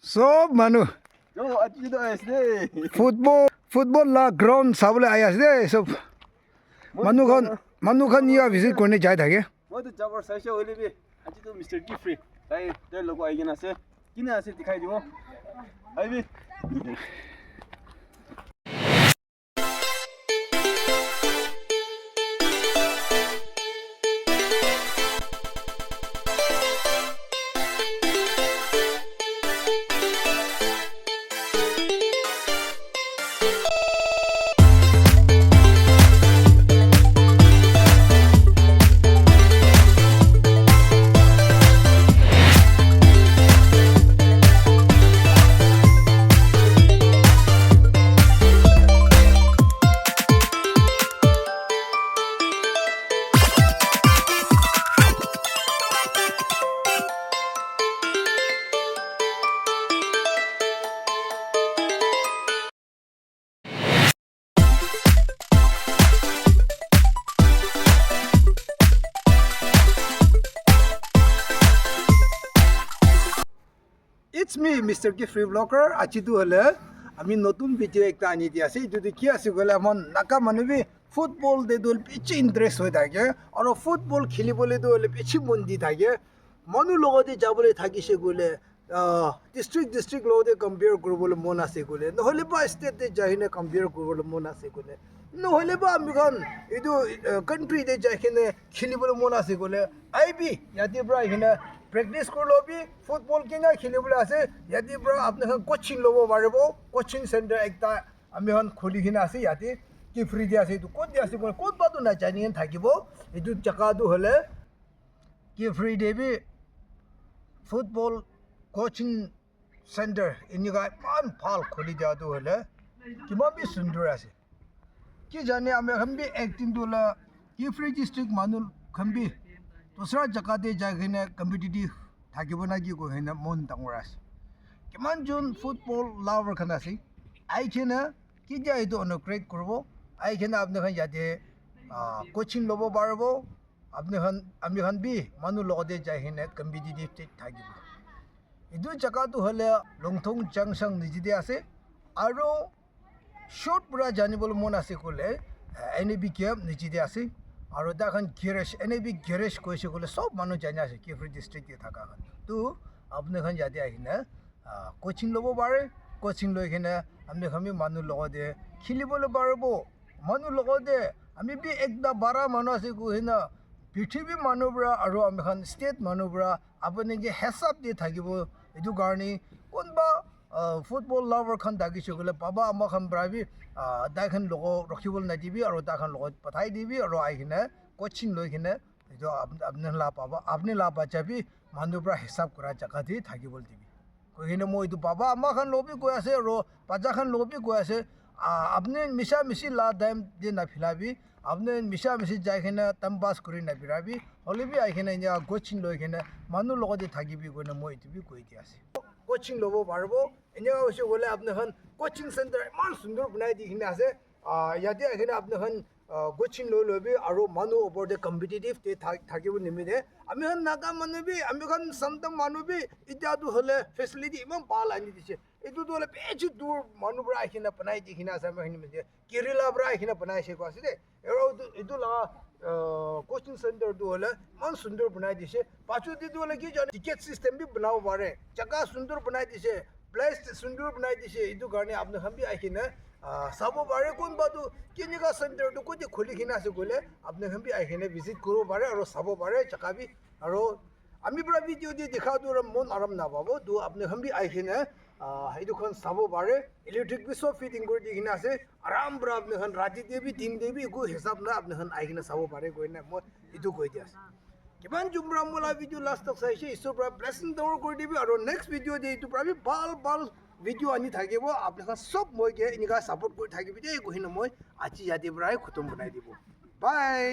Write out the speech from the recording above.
Sob manu. Football la ground sabule ayas de sob. Manu khan niya visit korne jai thake. Moi to jabar saisha hoile bi aji to Mr. Giffrey tai der logo aigena ase kina ase dikhai dibo ai bi It's me, Mr. Giffrey Vlogger. Aji tu hole, ami notun video ekta ani di ase. Itu di ase gole amon naka manubi football de dol pichi interest hoy thake. Aro football khili bole dol pichi mundi thake. Manu logo de jabole thaki se gole district logo de compare korobole mon ase gole. No hole ba state de jahine compare korobole mon ase gole. No hole ba ami kan itu country de jahine khili bole mon ase gole. Ai bi yati bra hina practice kor lobi football kina khilibole ase yati bra apne khan coaching lobo barebo coaching center ekta ami han kholi kina ase yati ki free dia ase tu kod dia ase kod ba tu na jani han thakibo etu jaka du hole ki free debi football coaching center iniga man phal kholi dia du hole kima bi sundur ase ki jane ami khan bi acting du la ki free district manul khan bi दूसरा जगह दे जाके competitive থাকিব না কি কই না মন ডাঙৰ আছে কিমান জন ফুটবল লাভাৰ খান আছে আইছেনা কি যাই তো অনুক্ৰেট কৰিব আইছেনা আপনি খান যাতে কোচিং লব পারব আপনি খান আমি খান বি মানু লগতে যাই হেনে কম্পিটিটিভ থাকিব ইদু জায়গাটো হলে লংথং জাংসং নিজিতে আছে আৰু শৰ্ট পুৰা জানিবল মন আছে কলে এনবি কেম নিজিতে আছে আৰু দাখন গেৰেজ এনবি গেৰেজ কৈছে কলে সব মানুহ জানি আছে কিফ্ৰি ডিস্ট্ৰিক্টে থাকা তো আপনি খান যাতে আহিনা কোচিং লব পাৰে কোচিং লৈ কিনে আমি খামি মানুহ লগতে খেলিবলৈ পাৰিব মানুহ লগতে আমি বি একদা 12 মানুহ আছে কহিনা পৃথিৱী মানুহবৰা আৰু আমি খান ষ্টেট মানুহবৰা আপুনি যে হেসাব দি থাকিব এটো কাৰণে কোনবা ফুটবল লাভাৰ খান দাগিছে গলে পাবা আমাৰ খান ব্ৰাবি দাখন লোক ৰখিবল না দিবি আৰু দাখন লগত পঠাই দিবি আৰু আইকিনে কোচিং লৈ কিনে এটো আপনি লা পাবা আপনি লা বাচাবি মানুহবৰা হিসাব কৰা জায়গা দি থাকিবল দিবি কহিনে মই এটো পাবা আমাৰ খান লবি কৈ আছে আৰু পাজা খান লবি কৈ আছে আপনি মিছা মিছি লা দাম দি না ফিলাবি আপনি মিছা মিছি যাই কিনে টাইম পাস কৰি না বিৰাবি হলিবি আইকিনে ইয়া কোচিং লৈ কিনে মানুহ লগতে থাকিবি কইনে মই এটো বি কৈ দি আছে কোচিং লব পারব এনে হইছে বলে আপনি খান কোচিং সেন্টার ইমান সুন্দর বনাই দিখিনি আছে ইয়াতে এখানে আপনি খান কোচিং লৈ লবি আৰু মানুহ ওপৰতে কম্পিটিটিভ তে থাকিব নিমিতে আমি খান নাকা মানুবি আমি খান সন্তম মানুবি ইটাটো হলে ফেসিলিটি ইমান ভাল আনি দিছে এটো তো হলে বেছি দূৰ মানুহবৰা এখানে বনাই দিখিনি আছে আমি নিমিতে কেৰেলা বৰা এখানে বনাইছে কোছে দে আৰু এটো লা কোচিং সেন্টার তো হলে মান সুন্দর বনাই দিছে পাছু দি তো হলে কি জানে টিকেট সিস্টেম বি बनाव পারে জায়গা সুন্দর বনাই দিছে প্লেস সুন্দর বনাই দিছে এটো কারণে আপনি হামবি আইকিনা সাবো পারে কোন বাতু কিনিকা সেন্টার তো কোদি খুলি কিনা আছে গলে আপনি হামবি আইকিনা ভিজিট করব পারে আর সাবো পারে জায়গা বি আর আমি পুরা ভিডিও দি দেখা তো মন আরাম না পাবো তো আপনি হামবি আইকিনা এইটো খান সাবো পারে ইলেকট্রিক বি সব ফিটিং করে দি কিনা আছে আরাম পুরা আপনি খান রাতি দেবি দিন দেবি কো হিসাব না আপনি খান আইকিনা সাবো পারে কই না মই এটো কই দি আছে কিমান জুমরা মোলা ভিডিও লাস্ট তক চাইছে ঈশ্বৰ পৰা ব্লেসিং ডাউন কৰি দিবি আৰু নেক্সট ভিডিও দি এটো প্ৰাবি ভাল ভিডিও আনি থাকিব আপোনাক সব মই কে ইনিকা সাপোৰ্ট কৰি থাকিবি দে কহিনা মই আজি ইয়াতে পৰাই খতম বনাই দিব বাই